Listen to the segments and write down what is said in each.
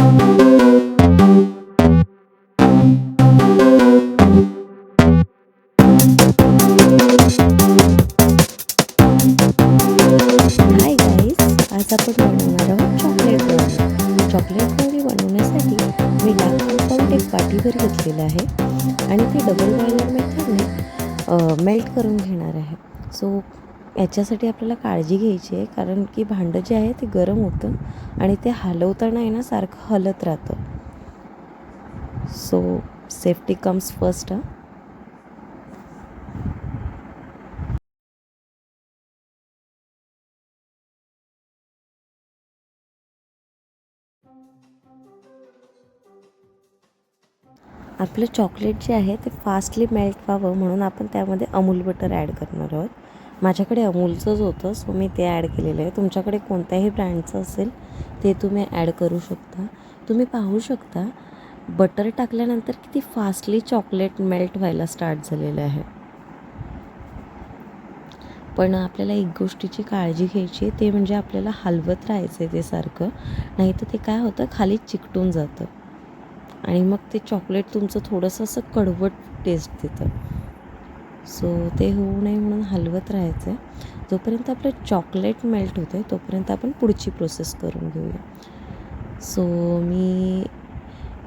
Hi guys, आज आपण बनवणार आहोत चॉकलेट ब्राउनी. चॉकलेट ब्राउनी बनवण्यासाठी मी डार्क कॉम्पाऊंड एक वाटीभर घेतलेलं आहे आणि ते डबल बॉयलर मेथडने मेल्ट करून घेणार आहे. सो याच्यासाठी आपल्याला काळजी घ्यायची आहे, कारण की भांडं जे आहे ते गरम होतं आणि ते हलवताना आहे ना सारखं हलत राहतं. So safety comes first. आपलं चॉकलेट जे आहे ते फास्टली मेल्ट व्हावं म्हणून आपण त्यामध्ये अमूल बटर ॲड करणार आहोत. माझ्याकडे अमूलचंच होतं, सो मी ते ॲड केलेलं आहे. तुमच्याकडे कोणत्याही ब्रँडचं असेल ते तुम्ही ॲड करू शकता. तुम्ही पाहू शकता बटर टाकल्यानंतर किती फास्टली चॉकलेट मेल्ट व्हायला स्टार्ट झालेलं आहे. पण आपल्याला एक गोष्टीची काळजी घ्यायची, ते म्हणजे आपल्याला हलवत राहायचं आहे ते सारखं, नाहीतर ते काय होतं खाली चिकटून जातं आणि मग ते चॉकलेट तुमचं थोडंसं असं कडवट टेस्ट देतं. सो ते होऊ नये म्हणून हलवत राहायचं आहे. जोपर्यंत आपलं चॉकलेट मेल्ट होतं आहे तोपर्यंत आपण पुढची प्रोसेस करून घेऊया. सो मी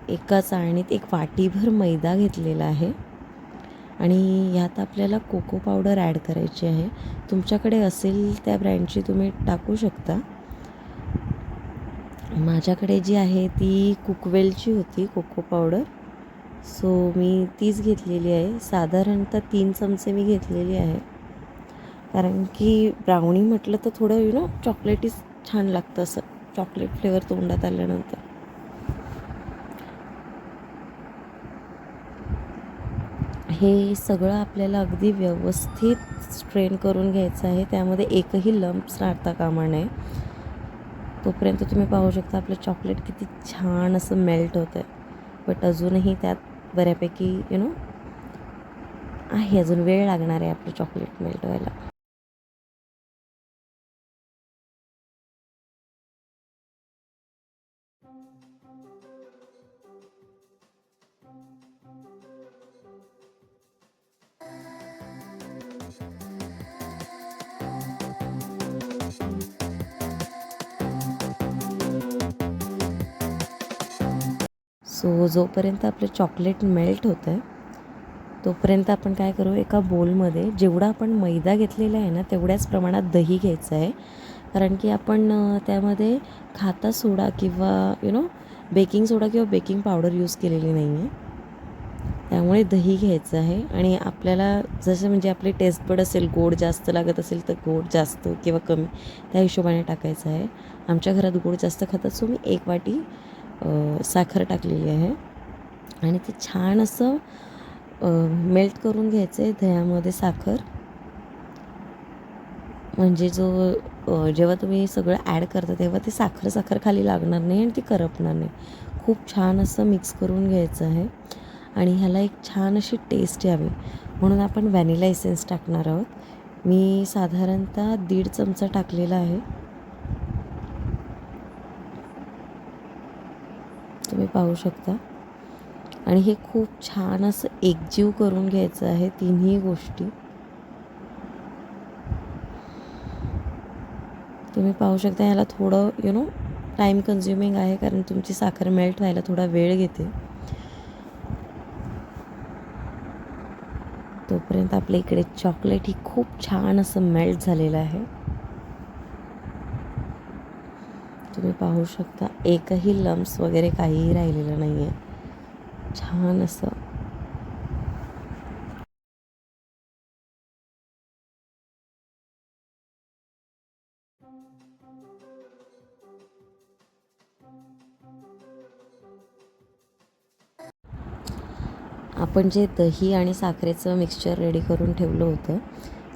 एका चाळणीत एक वाटीभर मैदा घेतलेला आहे आणि यात आपल्याला कोको पावडर ॲड करायची आहे. तुमच्याकडे असेल त्या ब्रँडची तुम्ही टाकू शकता. माझ्याकडे जी आहे ती कुकवेलची होती कोको पावडर, सो मी तीच घेतलेली आहे. साधारणतः 3 चमचे मी घेतलेली आहे, कारण की ब्राउनी म्हटलं तर थोडं चॉकलेटीच छान लागतं, असं चॉकलेट फ्लेवर तोंडात आल्यानंतर. हे सगळं आपल्याला अगदी व्यवस्थित स्ट्रेन करून घ्यायचं आहे. त्यामध्ये एकही लम्प्स राहता कामा नये. तोपर्यंत तुम्ही पाहू शकता आपलं चॉकलेट किती छान असं मेल्ट होतं आहे. बट अजूनही त्यात बऱ्यापैकी आहे, अजून वेळ लागणार आहे आपलं चॉकलेट मेल्ट व्हायला. सो जोपर्यंत आपलं चॉकलेट मेल्ट होतं आहे तोपर्यंत आपण काय करू, एका बोलमध्ये जेवढा आपण मैदा घेतलेला आहे ना तेवढ्याच प्रमाणात दही घ्यायचं आहे. कारण की आपण त्यामध्ये खाता सोडा किंवा बेकिंग सोडा किंवा बेकिंग पावडर यूज केलेली नाही आहे. त्यामुळे दही घ्यायचं आहे आणि आपल्याला जसं म्हणजे आपले टेस्ट बड असेल, गोड जास्त लागत असेल तर गोड जास्त किंवा कमी त्या हिशोबाने टाकायचं आहे. आमच्या घरात गोड जास्त खातात, सो मी 1 वाटी साखर टाकलेली आहे आणि ते छान असं मेल्ट करून घ्यायचं आहे दह्यामध्ये साखर. म्हणजे जेव्हा तुम्ही सगळं ॲड करता तेव्हा ते साखर खाली लागणार नाही आणि ती करपणार नाही. खूप छान असं मिक्स करून घ्यायचं आहे आणि ह्याला एक छान अशी टेस्ट यावी म्हणून आपण व्हॅनिला एसेन्स टाकणार आहोत. मी साधारणतः 1.5 चमचा टाकलेला आहे. तुम्ही पाहू शकता. आणि हे खूप छान असं एकजीव करून घ्यायचं आहे तिन्ही गोष्टी. तुम्ही पाहू शकता ह्याला थोडं टाईम कन्झ्युमिंग आहे, कारण तुमची साखर मेल्ट व्हायला थोडा वेळ घेते. तोपर्यंत आपल्या इकडे चॉकलेट ही खूप छान असं मेल्ट झालेलं आहे. तुम्ही पाहू शकता एकही लम्प्स वगैरे काहीही राहिलेलं नाही आहे. छान असं आपण जे दही आणि साखरेचं मिक्सचर रेडी करून ठेवलं होतं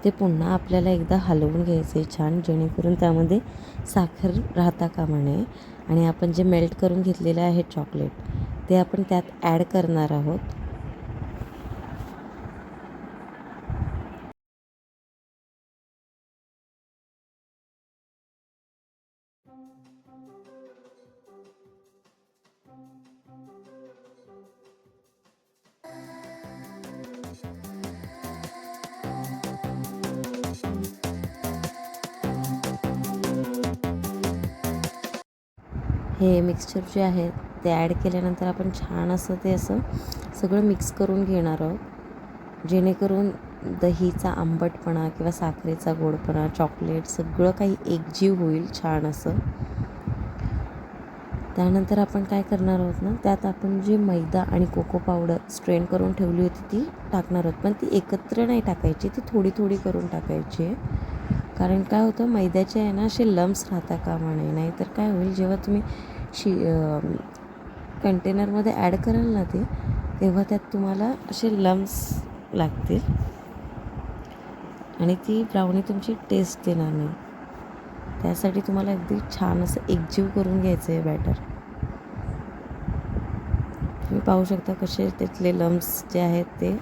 ते पुन्हा आपल्याला एकदा हलवून घ्यायचं आहे छान, जेणेकरून त्यामध्ये साखर राहता कामा नये. आणि आपण जे मेल्ट करून घेतलेले आहे चॉकलेट ते आपण त्यात ॲड करणार आहोत. हे मिक्सचर जे आहे ते ॲड केल्यानंतर आपण छान असं ते असं सगळं मिक्स करून घेणार आहोत, जेणेकरून दहीचा आंबटपणा किंवा साखरेचा गोडपणा, चॉकलेट सगळं काही एकजीव होईल छान असं. त्यानंतर आपण काय करणार आहोत ना, त्यात आपण जे मैदा आणि कोको पावडर स्ट्रेन करून ठेवली होती ती टाकणार आहोत. पण ती एकत्र नाही टाकायची, ती थोडी थोडी करून टाकायची आहे. कारण काय होतं, मैद्याचे आहे ना असे लम्स राहता कामा नये. नाहीतर काय होईल, जेव्हा तुम्ही कंटेनरमध्ये ॲड कराल ना ते, तेव्हा त्यात तुम्हाला असे लम्स लागतील आणि ती ब्राउनी तुमची टेस्ट देणार नाही. त्यासाठी तुम्हाला अगदी छान असं एकजीव करून घ्यायचं आहे बॅटर. तुम्ही पाहू शकता कसे त्यातले लम्स जे आहेत ते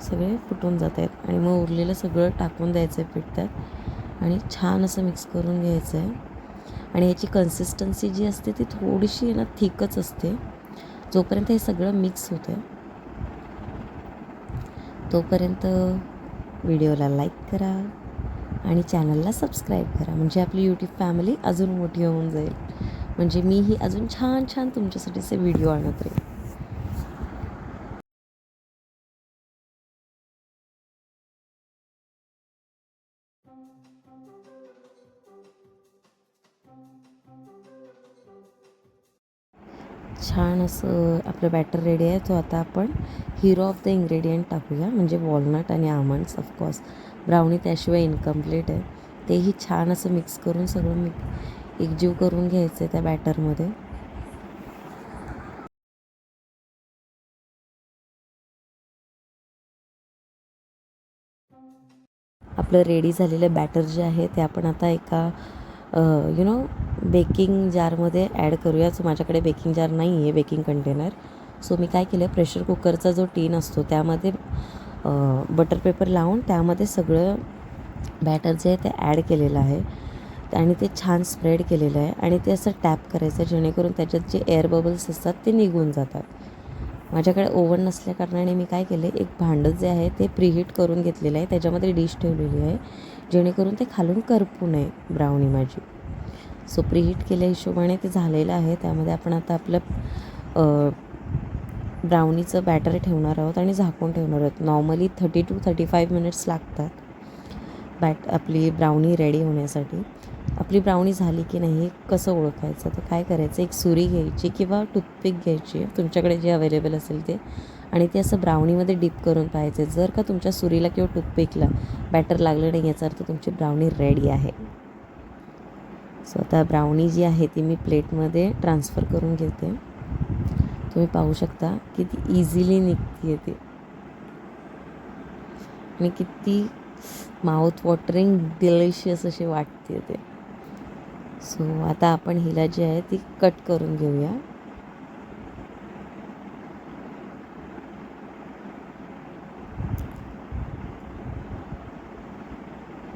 सगळे फुटून जात आहेत. आणि मग उरलेलं सगळं टाकून द्यायचं आहे पीठ त्यात आणि छान असं मिक्स करून घ्यायचं आहे. आणि याची कन्सिस्टन्सी जी असते ती थोडीशी आहे ना थिकच असते. जोपर्यंत हे सगळं मिक्स होतं आहे तोपर्यंत व्हिडिओला लाईक करा आणि चॅनलला सबस्क्राईब करा, म्हणजे आपली यूट्यूब फॅमिली अजून मोठी होऊन जाईल. म्हणजे मीही अजून छान छान तुमच्यासाठी असे व्हिडिओ आणत राहील. छान असं आपलं बॅटर रेडी आहे. तो आता आपण हिरो ऑफ द इन्ग्रेडियंट टाकूया, म्हणजे वॉलनट आणि आमंड्स. ऑफकोर्स ब्राउनी त्याशिवाय इनकम्प्लीट आहे. तेही छान असं मिक्स करून सगळं एकजीव करून घ्यायचं आहे त्या बॅटरमध्ये. आपलं रेडी झालेलं बॅटर जे आहे ते आपण आता एका बेकिंग जारमध्ये ॲड करूया. सो माझ्याकडे बेकिंग जार नाही आहे, बेकिंग कंटेनर. सो मी काय केलं, प्रेशर कुकरचा जो टीन असतो त्यामध्ये बटर पेपर लावून त्यामध्ये सगळं बॅटर जे आहे ते ॲड केलेलं आहे आणि ते छान स्प्रेड केलेलं आहे. आणि ते असं टॅप करायचं जेणेकरून त्याच्यात जे एअर बबल्स असतात ते निघून जातात. माझ्याकडे ओव्हन नसल्याकारणाने मी काय केलं, एक भांडं जे आहे ते प्रीहीट करून घेतलेलं आहे. त्याच्यामध्ये डिश ठेवलेली आहे जेणेकरून ते खालून करपू नये ब्राउनी माझी. सो प्रीहीट केल्या हिशोबाने ते झालेलं आहे. त्यामध्ये आपण आता आपलं ब्राउनीचं बॅटर ठेवणार आहोत आणि झाकून ठेवणार आहोत. नॉर्मली 30 to 35 मिनिट्स लागतात आपली ब्राउनी रेडी होण्यासाठी. आपली ब्राउनी झाली की नाही कसं ओळखायचं, तर काय करायचं, एक सुरी घ्यायची किंवा टूथपिक घ्यायची, तुमच्याकडे जे अवेलेबल असेल ते, आणि ते असं ब्राउनीमध्ये डिप करून पाहायचं. जर का तुमच्या सुरीला किंवा टूथपिकला बॅटर लागलं नाही याचा अर्थ तुमची ब्राउनी रेडी आहे. सो आता ब्राउनी जी आहे ती मी प्लेटमध्ये ट्रान्सफर करून घेते. तुम्ही पाहू शकता किती इझिली निघते ती आणि किती माउथ वॉटरिंग डिलिशियस अशी वाटते ते. सो आता आपण हिला जी आहे ती कट करून घेऊया.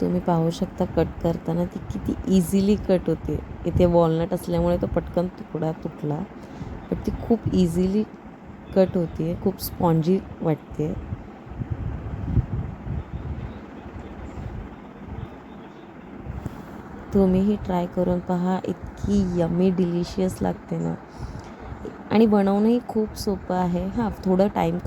तुम्ही पाहू शकता कट करताना ती किती इझिली कट होते. इथे वॉलनट असल्यामुळे तो पटकन तुकडा तुटला, बट ती खूप इझिली कट होते, खूप स्पॉन्जी वाटते. तुम्हीही ट्राय करून पहा, इतकी यमी डिलिशियस लागते ना. आणि बनवणंही खूप सोपं आहे. हां, थोडं टाईम